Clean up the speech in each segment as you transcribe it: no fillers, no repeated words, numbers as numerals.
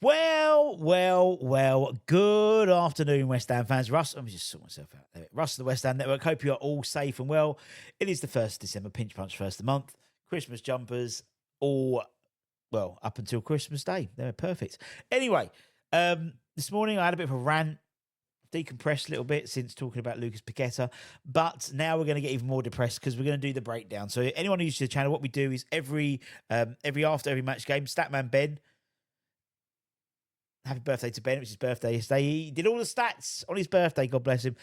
Well. Good afternoon, West Ham fans. Russ, let me just sort myself out there. Russ of the West Ham Network. Hope you are all safe and well. It is the 1st of December, pinch punch, first of the month. Christmas jumpers, all, well, up until Christmas Day. They're perfect. Anyway, this morning I had a bit of a rant, decompressed a little bit since talking about Lucas Paqueta, but now we're going to get even more depressed because we're going to do the breakdown. So anyone who's to the channel, what we do is every match game, Statman Ben, happy birthday to Ben, it was his birthday yesterday. He did all the stats on his birthday, God bless him.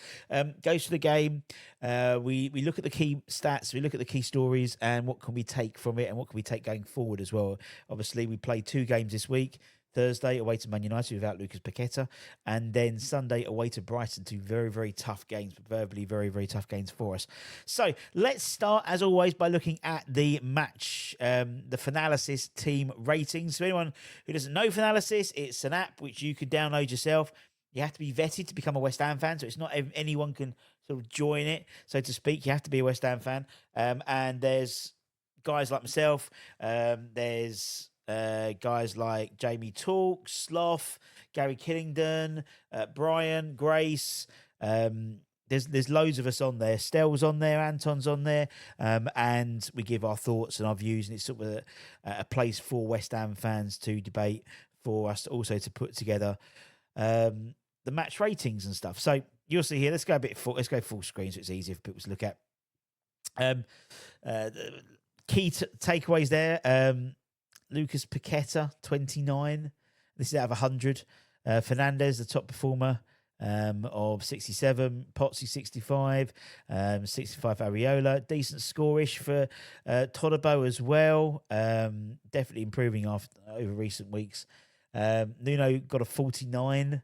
Goes through the game. We look at the key stats, we look at the key stories, and what can we take from it, and what can we take going forward as well. Obviously, we played 2 games this week. Thursday away to Man United without Lucas Paqueta, and then Sunday away to Brighton. 2 very, very tough games, but verbally very, very tough games for us. So let's start, as always, by looking at the match, the Finalysis team ratings. For anyone who doesn't know Finalysis, it's an app which you could download yourself. You have to be vetted to become a West Ham fan, so it's not anyone can sort of join it, so to speak. You have to be a West Ham fan, and there's guys like myself. There's guys like Jamie Talks, Sloth, Gary Killingdon, Brian, Grace. There's loads of us on there. Stell's on there, Anton's on there, and we give our thoughts and our views, and it's sort of a place for West Ham fans to debate, for us also to put together the match ratings and stuff. So you'll see here. Let's go full screen so it's easier for people to look at. Key takeaways there. Lucas Paqueta, 29. This is out of 100. Fernandez, the top performer, of 67. Potsy, 65. 65 for Areola. Decent score-ish for Todibo as well. Definitely improving over recent weeks. Nuno got a 49.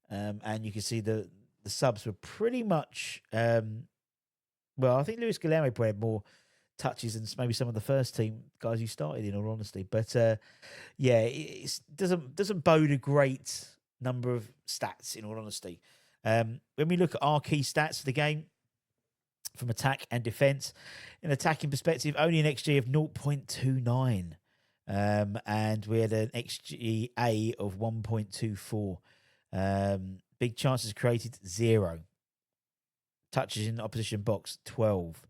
And you can see the subs were pretty much... I think Luis Guilherme probably had more touches and maybe some of the first team guys who started, in all honesty, but it doesn't bode a great number of stats, in all honesty. When we look at our key stats for the game from attack and defense, in attacking perspective, only an XG of 0.29, and we had an XGA of 1.24. Big chances created, 0. Touches in the opposition box, 12.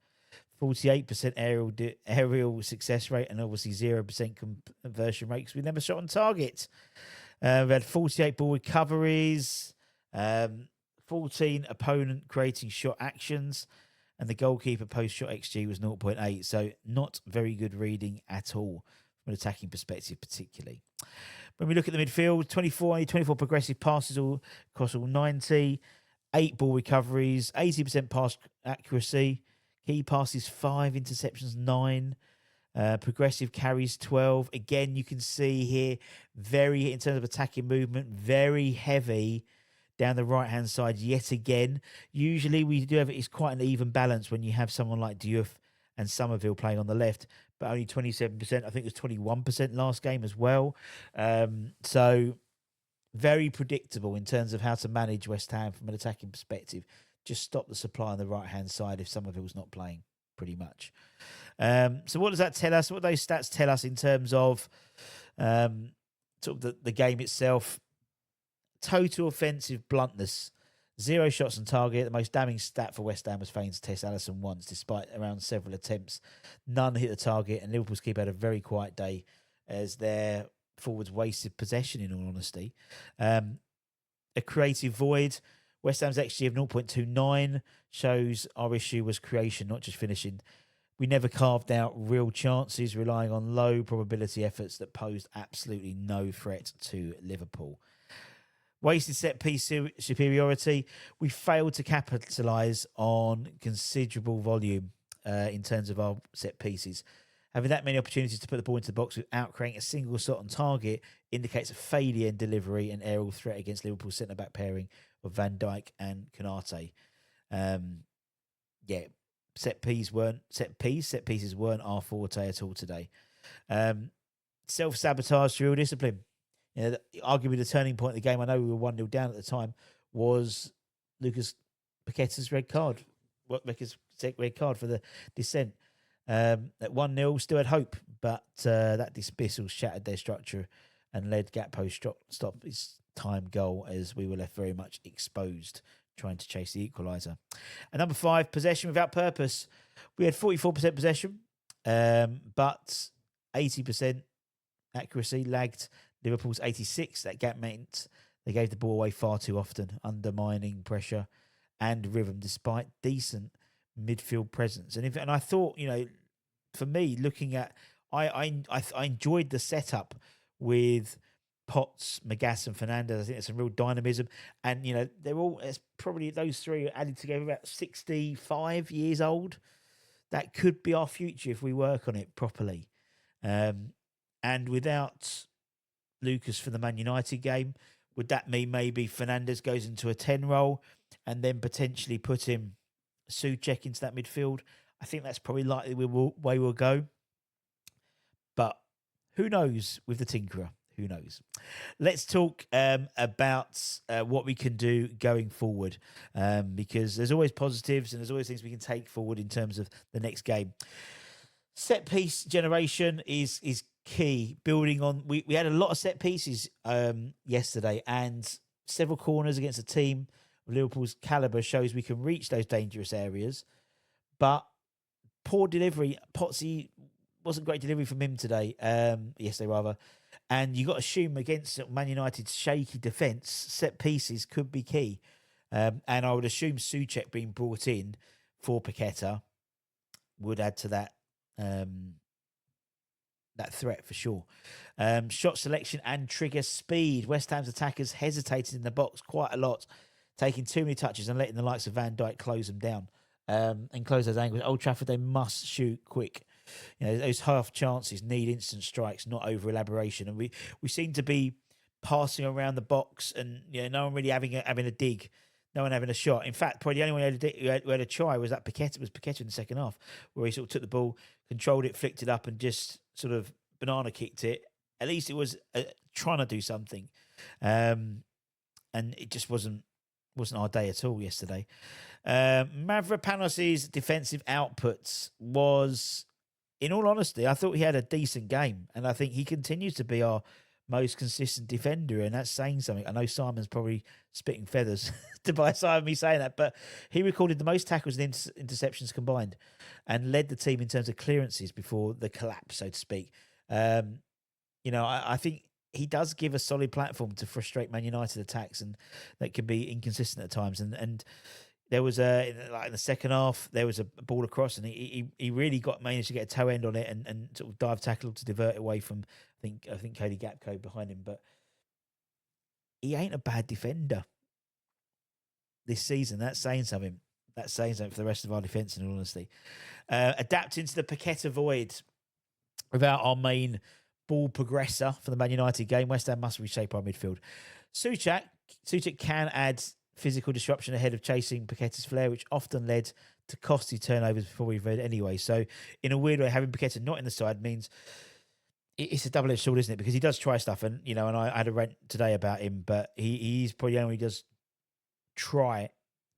48% aerial success rate, and obviously 0% conversion rate because we never shot on target. We had 48 ball recoveries, 14 opponent creating shot actions, and the goalkeeper post-shot XG was 0.8, so not very good reading at all from an attacking perspective particularly. When we look at the midfield, 24 progressive passes across all 90, 8 ball recoveries, 80% pass accuracy, key passes 5, interceptions 9, progressive carries 12. Again, you can see here, in terms of attacking movement, very heavy down the right-hand side yet again. Usually we do have it's quite an even balance when you have someone like Diouf and Somerville playing on the left, but only 27%. I think it was 21% last game as well. So very predictable in terms of how to manage West Ham from an attacking perspective. Just stop the supply on the right-hand side if Somerville's not playing, pretty much. So what does that tell us? What do those stats tell us in terms of sort of the game itself? Total offensive bluntness, 0 shots on target. The most damning stat for West Ham was failing to test Alisson once, despite around several attempts. None hit the target, and Liverpool's keeper had a very quiet day as their forwards wasted possession, in all honesty. A creative void. West Ham's XG of 0.29 shows our issue was creation, not just finishing. We never carved out real chances, relying on low probability efforts that posed absolutely no threat to Liverpool. Wasted set-piece superiority. We failed to capitalise on considerable volume in terms of our set-pieces. Having that many opportunities to put the ball into the box without creating a single shot on target indicates a failure in delivery and aerial threat against Liverpool's centre-back pairing of Van Dijk and Konaté. Set pieces weren't our forte at all today. Self-sabotage through discipline. Arguably the turning point of the game, I know we were 1-0 down at the time, was Lucas Paqueta's red card. Red card for the dissent. At 1-0, still had hope, but that dismissal shattered their structure and led Gakpo stop his time goal as we were left very much exposed trying to chase the equaliser. And number 5, possession without purpose. We had 44% possession, but 80% accuracy lagged Liverpool's 86. That gap meant they gave the ball away far too often, undermining pressure and rhythm despite decent midfield presence. And I thought, for me, looking at, I enjoyed the setup with Potts, Magas, and Fernandes. I think there's some real dynamism, and it's probably those three added together about 65 years old. That could be our future if we work on it properly. And without Lucas for the Man United game, would that mean maybe Fernandes goes into a 10 role and then potentially put him Souček into that midfield? I think that's probably likely the way we'll go. But who knows with the Tinkerer? Who knows? Let's talk about what we can do going forward, because there's always positives and there's always things we can take forward in terms of the next game. Set piece generation is key. Building on, we had a lot of set pieces yesterday, and several corners against a team of Liverpool's calibre shows we can reach those dangerous areas. But poor delivery. Potsy wasn't great delivery from him today. Yesterday rather. And you got to assume against Man United's shaky defence, set pieces could be key. And I would assume Souček being brought in for Paqueta would add to that that threat for sure. Shot selection and trigger speed. West Ham's attackers hesitated in the box quite a lot, taking too many touches and letting the likes of Van Dijk close them down and close those angles. Old Trafford, they must shoot quick. Those half chances need instant strikes, not over elaboration. And we seem to be passing around the box, and no one really having a dig, no one having a shot. In fact, probably the only one who had a try was that Paqueta. Was Paqueta in the second half, where he sort of took the ball, controlled it, flicked it up, and just sort of banana kicked it. At least it was trying to do something, and it just wasn't our day at all yesterday. Mavropanos's defensive outputs was, in all honesty, I thought he had a decent game, and I think he continues to be our most consistent defender, and that's saying something. I know Simon's probably spitting feathers to buy Simon me saying that, but he recorded the most tackles and interceptions combined and led the team in terms of clearances before the collapse, so to speak. I think he does give a solid platform to frustrate Man United attacks, and that can be inconsistent at times. And there was in the second half, there was a ball across, and he really managed to get a toe end on it and sort of dive tackle to divert it away from I think 𝗟𝗩𝗪𝗏𝗏 behind him. But he ain't a bad defender this season. That's saying something. That's saying something for the rest of our defence, in all honesty. Adapting to the Paqueta void without our main ball progressor for the Man United game, West Ham must reshape our midfield. Souček can add physical disruption ahead of chasing Paqueta's flair, which often led to costly turnovers before we've read anyway. So in a weird way, having Paqueta not in the side means it's a double-edged sword, isn't it? Because he does try stuff, and and I had a rant today about him, but he's probably the only one who does try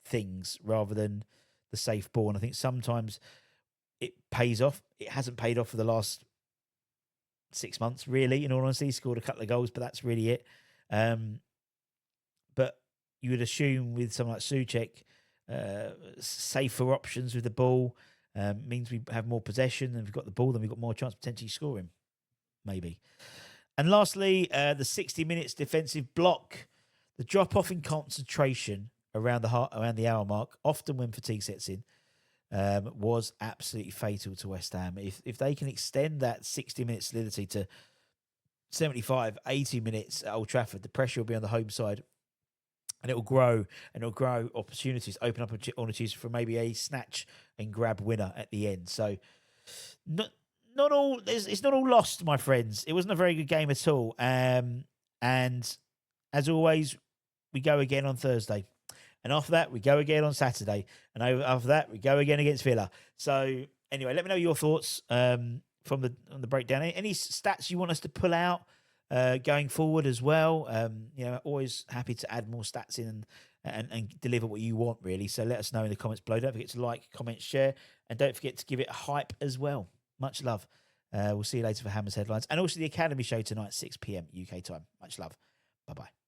things rather than the safe ball. And I think sometimes it pays off. It hasn't paid off for the last 6 months, really, in all honesty. He scored a couple of goals, but that's really it. But you would assume with someone like Souček, safer options with the ball means we have more possession, and if we've got the ball, then we've got more chance of potentially scoring, maybe. And lastly, the 60 minutes defensive block. The drop-off in concentration around the hour mark, often when fatigue sets in, was absolutely fatal to West Ham. If they can extend that 60-minute solidity to 75, 80 minutes at Old Trafford, the pressure will be on the home side, and it will grow, opportunities, open up opportunities for maybe a snatch and grab winner at the end. So not all, it's not all lost, my friends. It wasn't a very good game at all. And as always, we go again on Thursday. And after that, we go again on Saturday. And after that, we go again against Villa. So anyway, let me know your thoughts on the breakdown. Any stats you want us to pull out going forward as well? Always happy to add more stats in and deliver what you want, really. So let us know in the comments below. Don't forget to like, comment, share, and don't forget to give it a hype as well. Much love. We'll see you later for Hammer's headlines. And also the Academy show tonight, 6 p.m. UK time. Much love. Bye-bye.